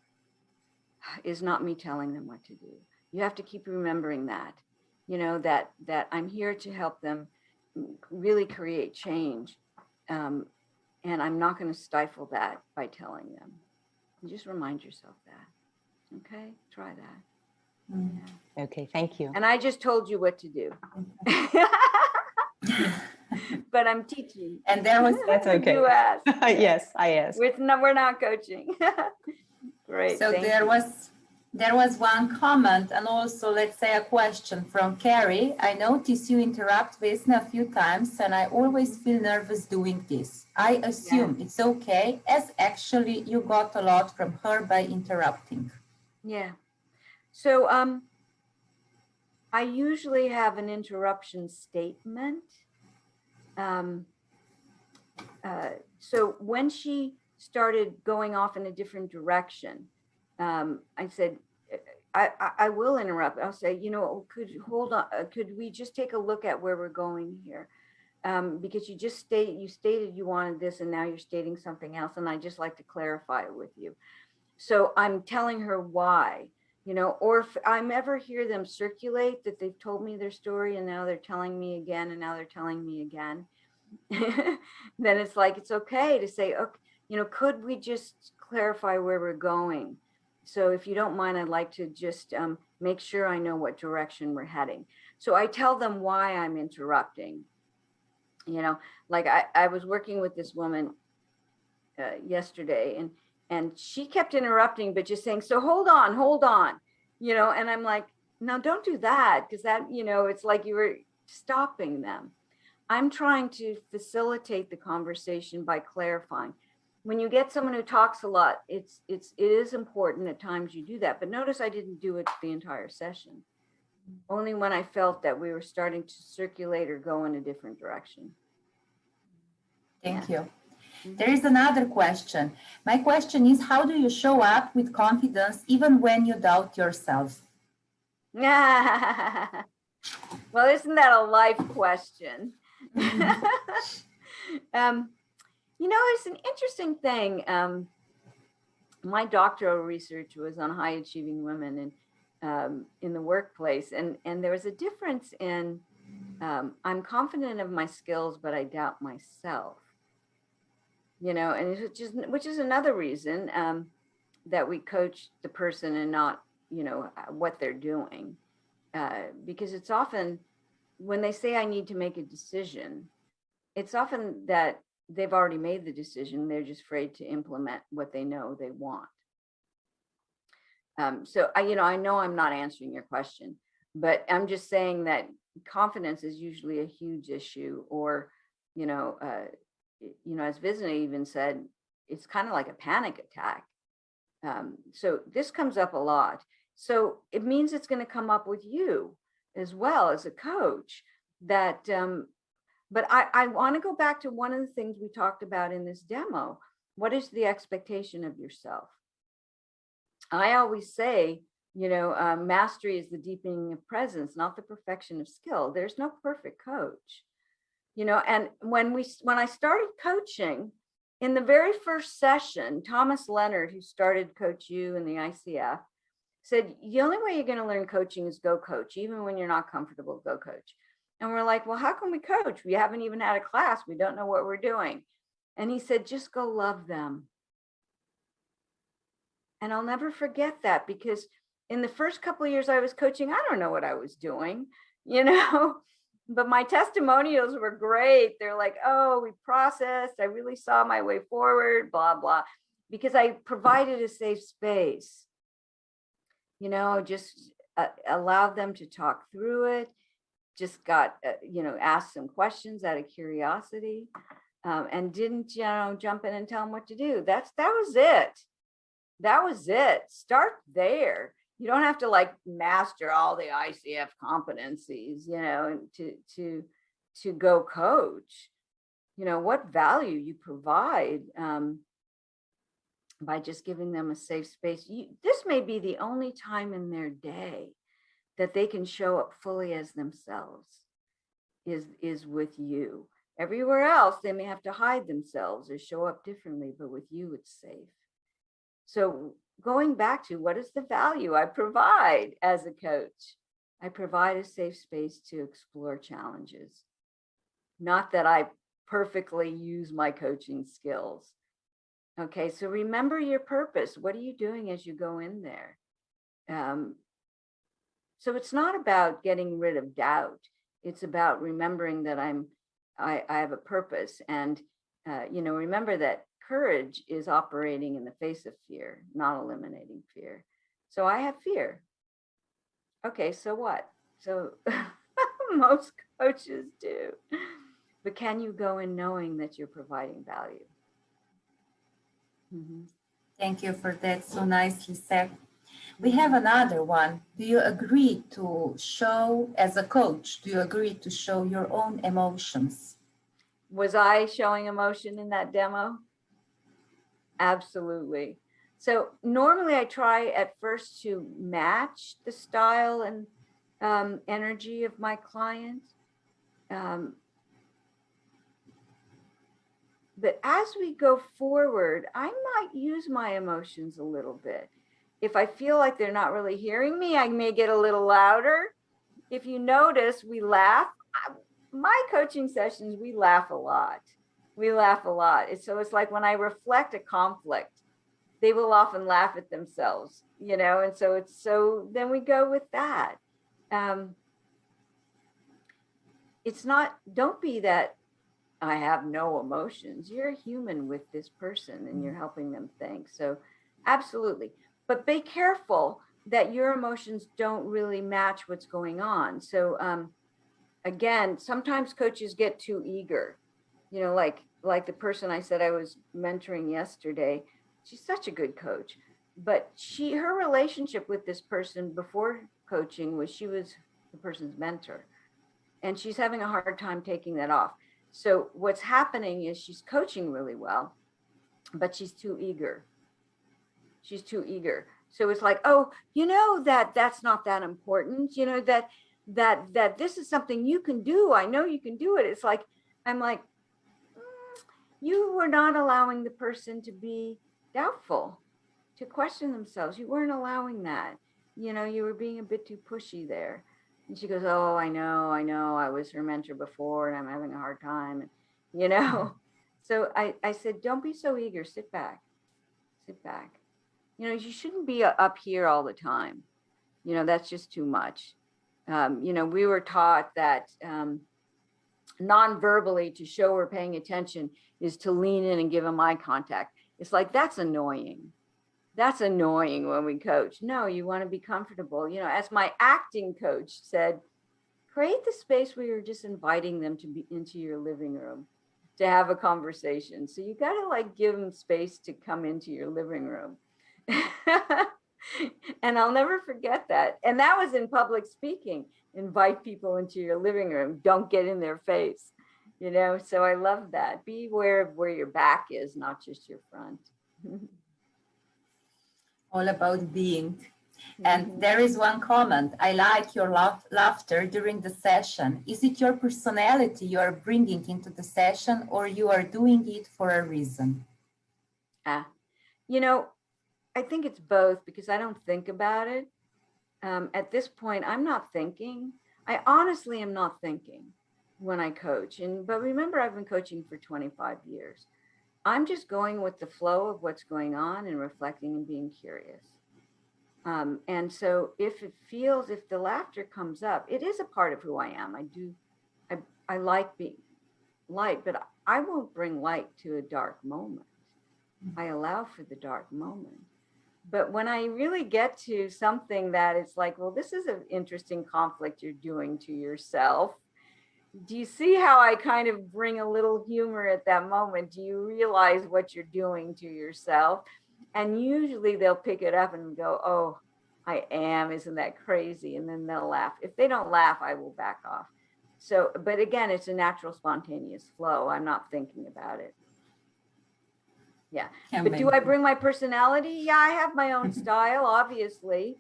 is not me telling them what to do. You have to keep remembering that, that I'm here to help them really create change. And I'm not going to stifle that by telling them. And just remind yourself that. Okay, try that. Yeah. Okay, thank you. And I just told you what to do. But I'm teaching. And there was that's okay. You asked. Yes, I asked. We're not coaching. Great. So there was one comment, and also, let's say, a question from Carrie. I notice you interrupt Vesna a few times, and I always feel nervous doing this. I assume it's okay, as actually you got a lot from her by interrupting. Yeah. So I usually have an interruption statement. So when she started going off in a different direction, I said, I will interrupt. I'll say, could we just take a look at where we're going here? Because you stated you wanted this, and now you're stating something else. And I just like to clarify it with you. So I'm telling her why, or if I'm ever hear them circulate that they've told me their story and now they're telling me again, and now they're telling me again, then it's like, it's okay to say, okay, could we just clarify where we're going? So if you don't mind, I'd like to just make sure I know what direction we're heading. So I tell them why I'm interrupting. Like I was working with this woman yesterday, and she kept interrupting, but just saying, so hold on, and I'm like, no, don't do that, because that, it's like you were stopping them. I'm trying to facilitate the conversation by clarifying. When you get someone who talks a lot, it is important at times you do that. But notice I didn't do it the entire session. Only when I felt that we were starting to circulate or go in a different direction. Thank you. There is another question. My question is, how do you show up with confidence even when you doubt yourself? Well, isn't that a life question? It's an interesting thing. My doctoral research was on high achieving women and in the workplace, and there was a difference in I'm confident of my skills, but I doubt myself. And which is another reason that we coach the person and not what they're doing, because it's often when they say I need to make a decision, it's often that they've already made the decision. They're just afraid to implement what they know they want. So I know I'm not answering your question, but I'm just saying that confidence is usually a huge issue, or you know, as Visna even said, it's kind of like a panic attack. So this comes up a lot. So it means it's going to come up with you as well as a coach. That, but I want to go back to one of the things we talked about in this demo. What is the expectation of yourself? I always say, mastery is the deepening of presence, not the perfection of skill. There's no perfect coach, and when I started coaching, in the very first session, Thomas Leonard, who started Coach U in the ICF, said, the only way you're going to learn coaching is go coach. Even when you're not comfortable, go coach. And we're like, well, how can we coach? We haven't even had a class. We don't know what we're doing. And he said, just go love them. And I'll never forget that, because in the first couple of years I was coaching, I don't know what I was doing, but my testimonials were great. They're like, oh, we processed. I really saw my way forward, blah, blah, because I provided a safe space, just allowed them to talk through it, just got, asked some questions out of curiosity, and didn't, jump in and tell them what to do. That was it. That was it. Start there. You don't have to master all the ICF competencies, to go coach. What value you provide by just giving them a safe space. This may be the only time in their day that they can show up fully as themselves, is with you. Everywhere else, they may have to hide themselves or show up differently, but with you, it's safe. So going back to, what is the value I provide as a coach? I provide a safe space to explore challenges. Not that I perfectly use my coaching skills. Okay, so remember your purpose. What are you doing as you go in there? So it's not about getting rid of doubt. It's about remembering that I have a purpose, and remember that courage is operating in the face of fear, not eliminating fear. So I have fear. Okay, so what? So most coaches do. But can you go in knowing that you're providing value? Mm-hmm. Thank you for that. So nicely said. We have another one. Do you agree to show, as a coach, do you agree to show your own emotions? Was I showing emotion in that demo? Absolutely. So normally I try at first to match the style and energy of my client. But as we go forward, I might use my emotions a little bit. If I feel like they're not really hearing me, I may get a little louder. If you notice, we laugh. My coaching sessions, we laugh a lot. We laugh a lot. So it's like when I reflect a conflict, they will often laugh at themselves, and so then we go with that. It's not, don't be that I have no emotions. You're a human with this person and you're helping them think. So absolutely. But be careful that your emotions don't really match what's going on. So again, sometimes coaches get too eager, like the person I said I was mentoring yesterday. She's such a good coach, but her relationship with this person before coaching was she was the person's mentor, and she's having a hard time taking that off. So what's happening is she's coaching really well, but she's too eager. She's too eager. So it's like, oh, that's not that important, that this is something you can do. I know you can do it. It's like, I'm like, you were not allowing the person to be doubtful, to question themselves. You weren't allowing that. You were being a bit too pushy there. And she goes, oh, I know. I was her mentor before and I'm having a hard time. So I said, don't be so eager. Sit back. You shouldn't be up here all the time. That's just too much. We were taught that non-verbally, to show we're paying attention, is to lean in and give them eye contact. It's like, that's annoying. That's annoying when we coach. No, you want to be comfortable. As my acting coach said, create the space where you're just inviting them to be into your living room. to have a conversation. So you got to like give them space to come into your living room. And I'll never forget that. And that was in public speaking. Invite people into your living room. Don't get in their face. You know, so I love that. Be aware of where your back is, not just your front. All about being. And there is one comment. I like your laughter during the session. Is it your personality you are bringing into the session, or you are doing it for a reason? You know, I think it's both, because I don't think about it. At this point, I'm not thinking. I honestly am not thinking when I coach. But remember, I've been coaching for 25 years. I'm just going with the flow of what's going on and reflecting and being curious. And so if the laughter comes up, it is a part of who I am. I like being light, but I won't bring light to a dark moment. I allow for the dark moment. But when I really get to something that it's like, well, this is an interesting conflict you're doing to yourself. Do you see how I kind of bring a little humor at that moment? Do you realize what you're doing to yourself? And usually they'll pick it up and go, oh, I am, isn't that crazy? And then they'll laugh. If they don't laugh, I will back off. So, but again, it's a natural, spontaneous flow. I'm not thinking about it. Yeah. But do I bring my personality? Yeah, I have my own style, obviously.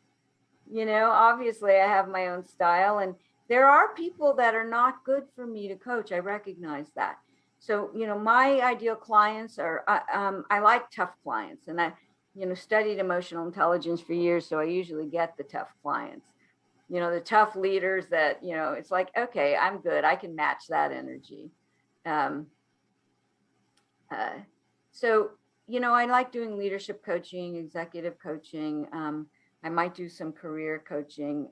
You know, obviously I have my own style. And there are people that are not good for me to coach. I recognize that. So, you know, my ideal clients are, I like tough clients. And I, you know, studied emotional intelligence for years. So I usually get the tough clients, you know, the tough leaders that, you know, it's like, okay, I'm good. I can match that energy. So, you know, I like doing leadership coaching, executive coaching. I might do some career coaching.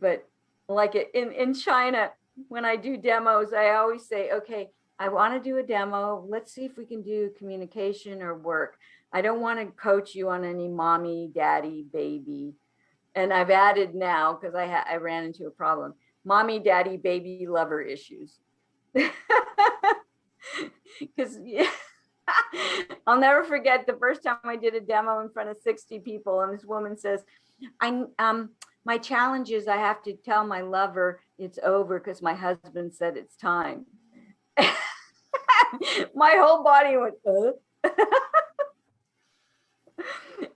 But like in China, when I do demos, I always say, okay, I want to do a demo. Let's see if we can do communication or work. I don't want to coach you on any mommy, daddy, baby. And I've added now, because I ran into a problem, mommy, daddy, baby, lover issues. Because I'll never forget the first time I did a demo in front of 60 people, and this woman says, my challenge is I have to tell my lover it's over because my husband said it's time. My whole body went,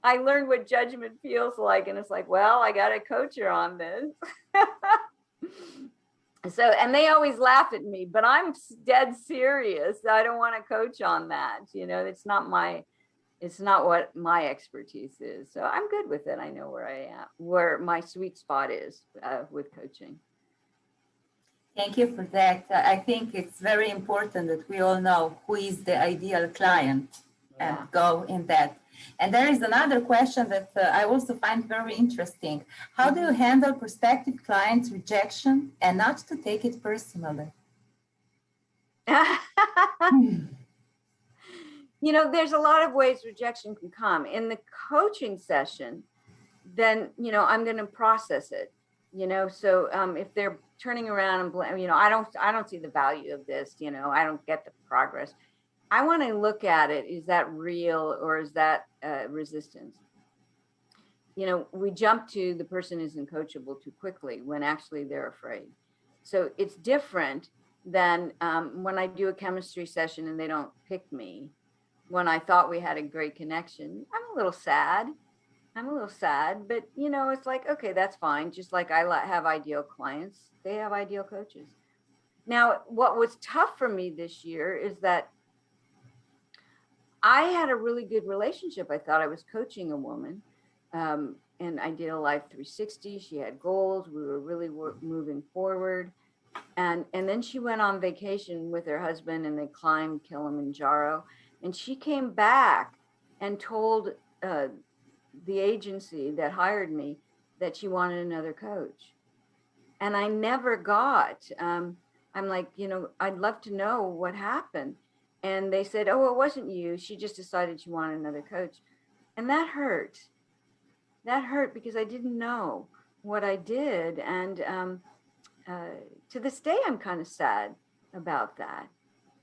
I learned what judgment feels like, and it's like, well, I got to coach her on this. So, and they always laugh at me, but I'm dead serious. I don't want to coach on that. You know, it's not what my expertise is. So I'm good with it. I know where I am, where my sweet spot is with coaching. Thank you for that. I think it's very important that we all know who is the ideal client and go in that. And there is another question that I also find very interesting. How do you handle prospective clients' rejection and not to take it personally? You know, there's a lot of ways rejection can come. In the coaching session, then, you know, I'm going to process it, you know. So if they're turning around and, you know, I don't see the value of this, you know, I don't get the progress. I want to look at it. Is that real, or is that resistance? You know, we jump to the person isn't coachable too quickly when actually they're afraid. So it's different than when I do a chemistry session and they don't pick me. When I thought we had a great connection, I'm a little sad, but you know, it's like, okay, that's fine. Just like I have ideal clients, they have ideal coaches. Now, what was tough for me this year is that I had a really good relationship. I thought I was coaching a woman, and I did a Life 360. She had goals. We were really moving forward. And then she went on vacation with her husband, and they climbed Kilimanjaro. And she came back and told the agency that hired me that she wanted another coach. And I never got, I'm like, you know, I'd love to know what happened. And they said, oh, it wasn't you. She just decided she wanted another coach. And that hurt. That hurt because I didn't know what I did. And to this day, I'm kind of sad about that.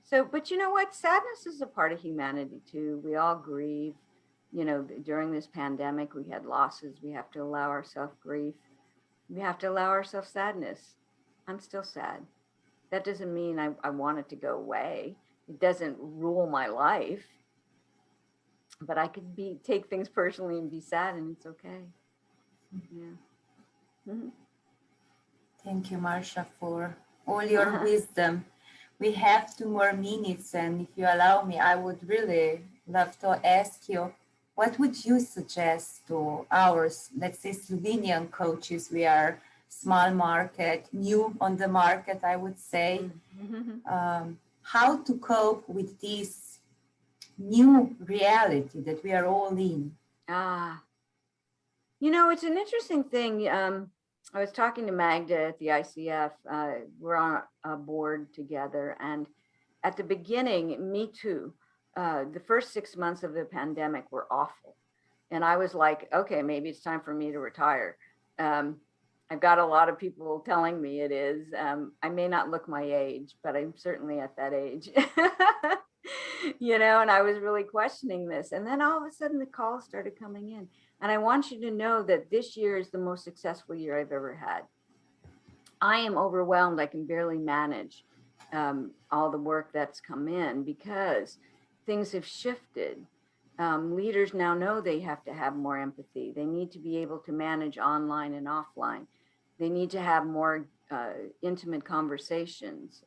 So, but you know what? Sadness is a part of humanity too. We all grieve. You know, during this pandemic, we had losses. We have to allow ourselves grief. We have to allow ourselves sadness. I'm still sad. That doesn't mean I want it to go away. It doesn't rule my life, but I could take things personally and be sad, and it's okay. Yeah. Mhm. Thank you, Marcia, for all your wisdom. We have 2 more minutes, and if you allow me, I would really love to ask you, what would you suggest to our, let's say, Slovenian coaches? We are small market, new on the market, I would say. How to cope with this new reality that we are all in? You know, it's an interesting thing. I was talking to Magda at the ICF. We're on a board together, and at the beginning, me too. The first 6 months of the pandemic were awful, and I was like, okay, maybe it's time for me to retire. I've got a lot of people telling me it is. I may not look my age, but I'm certainly at that age. You know, and I was really questioning this. And then all of a sudden the calls started coming in. And I want you to know that this year is the most successful year I've ever had. I am overwhelmed. I can barely manage all the work that's come in because things have shifted. Leaders now know they have to have more empathy. They need to be able to manage online and offline. They need to have more intimate conversations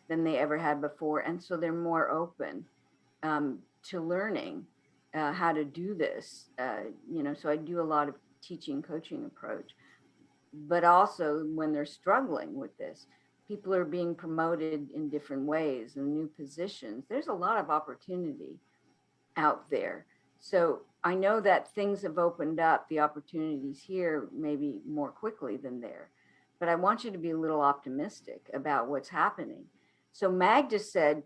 than they ever had before. And so they're more open to learning how to do this. You know, so I do a lot of teaching, coaching approach. But also when they're struggling with this, people are being promoted in different ways and new positions. There's a lot of opportunity out there. So I know that things have opened up, the opportunities here maybe more quickly than there. But I want you to be a little optimistic about what's happening. So Magda said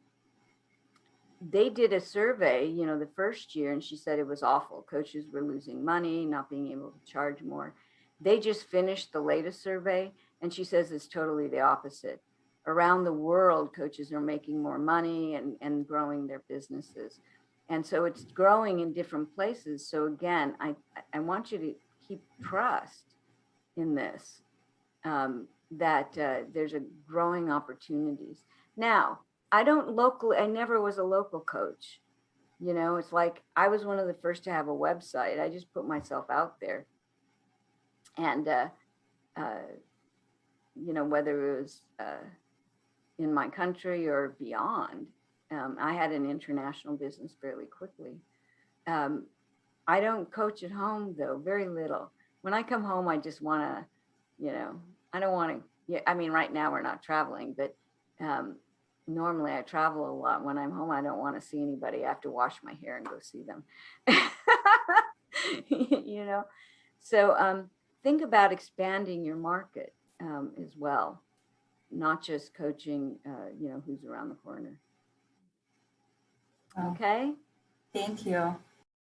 they did a survey, you know, the first year, and she said it was awful. Coaches were losing money, not being able to charge more. They just finished the latest survey, and she says it's totally the opposite. Around the world, coaches are making more money and growing their businesses. And so it's growing in different places. So again, I want you to keep trust in this, that there's a growing opportunities. Now, I never was a local coach. You know, it's like I was one of the first to have a website. I just put myself out there. And, you know, whether it was in my country or beyond, I had an international business fairly quickly. I don't coach at home, though, very little. When I come home, I just want to, you know, I don't want to, yeah, I mean, right now we're not traveling, but normally I travel a lot. When I'm home, I don't want to see anybody. I have to wash my hair and go see them. You know, so think about expanding your market as well, not just coaching, you know, who's around the corner. Okay. Thank you.